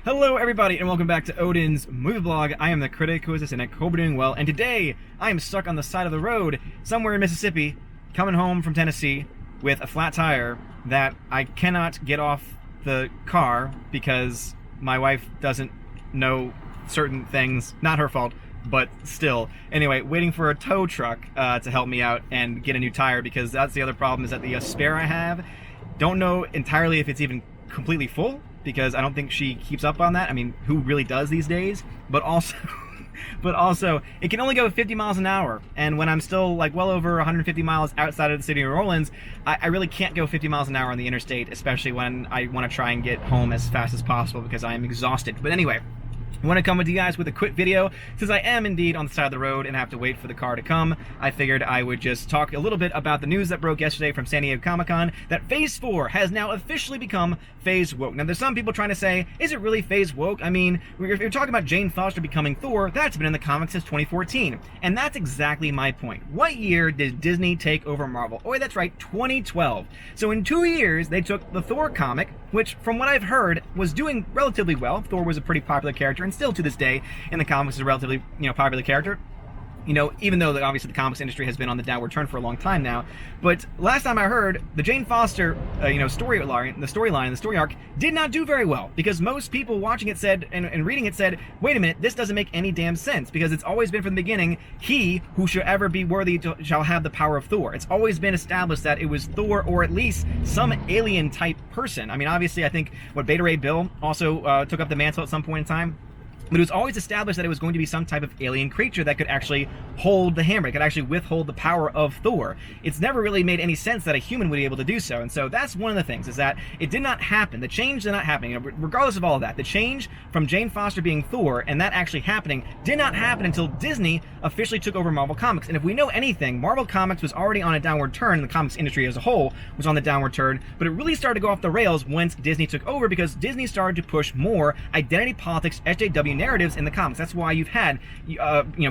Hello everybody and welcome back to Odin's Movie Blog. I am the critic who is this, and I hope you're doing well. And today I am stuck on the side of the road somewhere in Mississippi, coming home from Tennessee with a flat tire that I cannot get off the car because my wife doesn't know certain things. Not her fault, but still. Anyway, waiting for a tow truck to help me out and get a new tire, because that's the other problem, is that the spare I have, don't know entirely if it's even completely full, because I don't think she keeps up on that. I mean, who really does these days? But also, it can only go 50 miles an hour. And when I'm still like well over 150 miles outside of the city of New Orleans, I really can't go 50 miles an hour on the interstate, especially when I want to try and get home as fast as possible because I am exhausted. But anyway, I want to come with you guys with a quick video. Since I am indeed on the side of the road and have to wait for the car to come, I figured I would just talk a little bit about the news that broke yesterday from San Diego Comic-Con, that Phase 4 has now officially become Phase Woke. Now, there's some people trying to say, is it really Phase Woke? I mean, if you're talking about Jane Foster becoming Thor, that's been in the comics since 2014. And that's exactly my point. What year did Disney take over Marvel? Oh, that's right, 2012. So in 2 years, they took the Thor comic, which, from what I've heard, was doing relatively well. Thor was a pretty popular character, and still to this day in the comics is a relatively, popular character. Even though obviously the comics industry has been on the downward turn for a long time now. But last time I heard, the Jane Foster, storyline, the story arc, did not do very well, because most people watching it said, and reading it said, wait a minute, this doesn't make any damn sense, because it's always been from the beginning, he who shall ever be worthy shall have the power of Thor. It's always been established that it was Thor, or at least some alien type person. I mean, obviously, I think Beta Ray Bill also took up the mantle at some point in time. But it was always established that it was going to be some type of alien creature that could actually hold the hammer, it could actually withhold the power of Thor. It's never really made any sense that a human would be able to do so, and so that's one of the things, is that it did not happen. The change did not happen. Regardless of all of that, the change from Jane Foster being Thor and that actually happening did not happen until Disney officially took over Marvel Comics. And if we know anything, Marvel Comics was already on a downward turn, the comics industry as a whole was on the downward turn, but it really started to go off the rails once Disney took over, because Disney started to push more identity politics, SJW narratives in the comics. That's why you've had,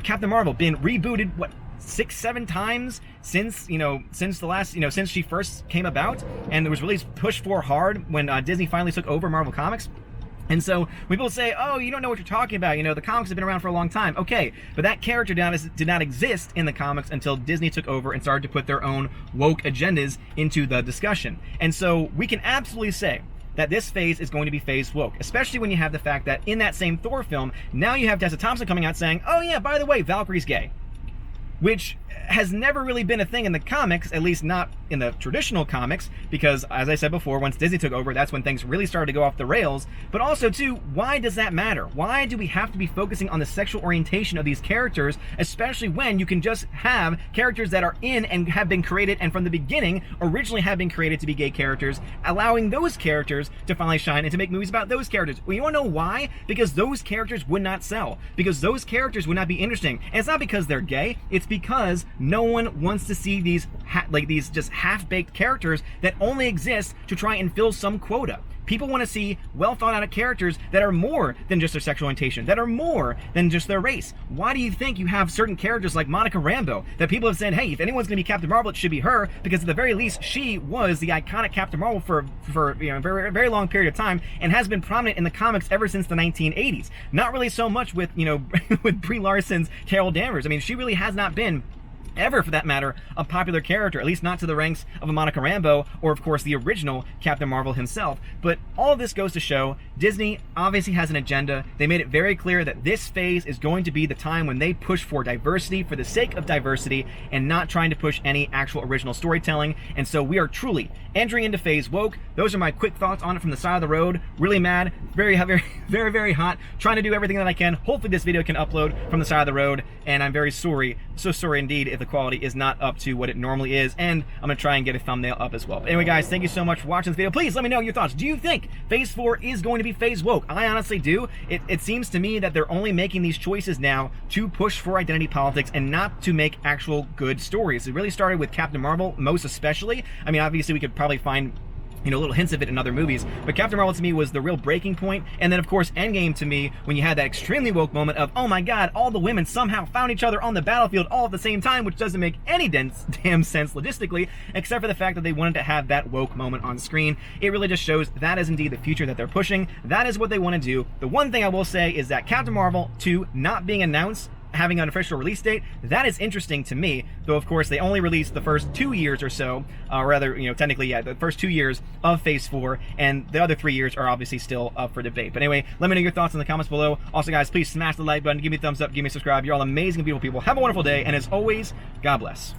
Captain Marvel been rebooted, what, 6-7 times since the last, since she first came about, and it was really pushed for hard when Disney finally took over Marvel Comics. And so when people say, oh, you don't know what you're talking about, the comics have been around for a long time. Okay, but that character did not exist in the comics until Disney took over and started to put their own woke agendas into the discussion. And so we can absolutely say that this phase is going to be Phase Woke, especially when you have the fact that in that same Thor film, now you have Tessa Thompson coming out saying, oh yeah, by the way, Valkyrie's gay. Which has never really been a thing in the comics, at least not in the traditional comics, because, as I said before, once Disney took over, that's when things really started to go off the rails. But also, too, why does that matter? Why do we have to be focusing on the sexual orientation of these characters, especially when you can just have characters that are in and have been created, and from the beginning, originally have been created to be gay characters, allowing those characters to finally shine and to make movies about those characters? Well, you want to know why? Because those characters would not sell. Because those characters would not be interesting. And it's not because they're gay, it's because no one wants to see these these just half-baked characters that only exist to try and fill some quota. People want to see well thought out characters that are more than just their sexual orientation, that are more than just their race. Why do you think you have certain characters like Monica Rambeau that people have said, hey, if anyone's going to be Captain Marvel, it should be her, because at the very least, she was the iconic Captain Marvel for a very, very long period of time, and has been prominent in the comics ever since the 1980s. Not really so much with, with Brie Larson's Carol Danvers. I mean, she really has not been, ever for that matter, a popular character, at least not to the ranks of a Monica Rambeau, or of course the original Captain Marvel himself. But all of this goes to show Disney obviously has an agenda. They made it very clear that this phase is going to be the time when they push for diversity for the sake of diversity, and not trying to push any actual original storytelling. And so we are truly entering into Phase Woke. Those are my quick thoughts on it from the side of the road. Really mad, very, very, very, very hot, trying to do everything that I can. Hopefully this video can upload from the side of the road, and I'm very sorry, so sorry indeed, if the quality is not up to what it normally is, and I'm gonna try and get a thumbnail up as well. But anyway, guys, thank you so much for watching this video. Please let me know your thoughts. Do you think Phase 4 is going to be Phase Woke? I honestly do. It seems to me that they're only making these choices now to push for identity politics and not to make actual good stories. It really started with Captain Marvel, most especially. I mean, obviously we could probably find little hints of it in other movies. But Captain Marvel to me was the real breaking point. And then, of course, Endgame to me, when you had that extremely woke moment of, oh my god, all the women somehow found each other on the battlefield all at the same time, which doesn't make any damn sense logistically, except for the fact that they wanted to have that woke moment on screen. It really just shows that is indeed the future that they're pushing. That is what they want to do. The one thing I will say is that Captain Marvel 2 not being announced, having an official release date, that is interesting to me, though of course they only released the first 2 years or so, technically, yeah, the first 2 years of Phase 4, and the other 3 years are obviously still up for debate. But anyway, let me know your thoughts in the comments below. Also guys, please smash the like button, give me a thumbs up, give me a subscribe. You're all amazing, beautiful people. Have a wonderful day, and as always, God bless.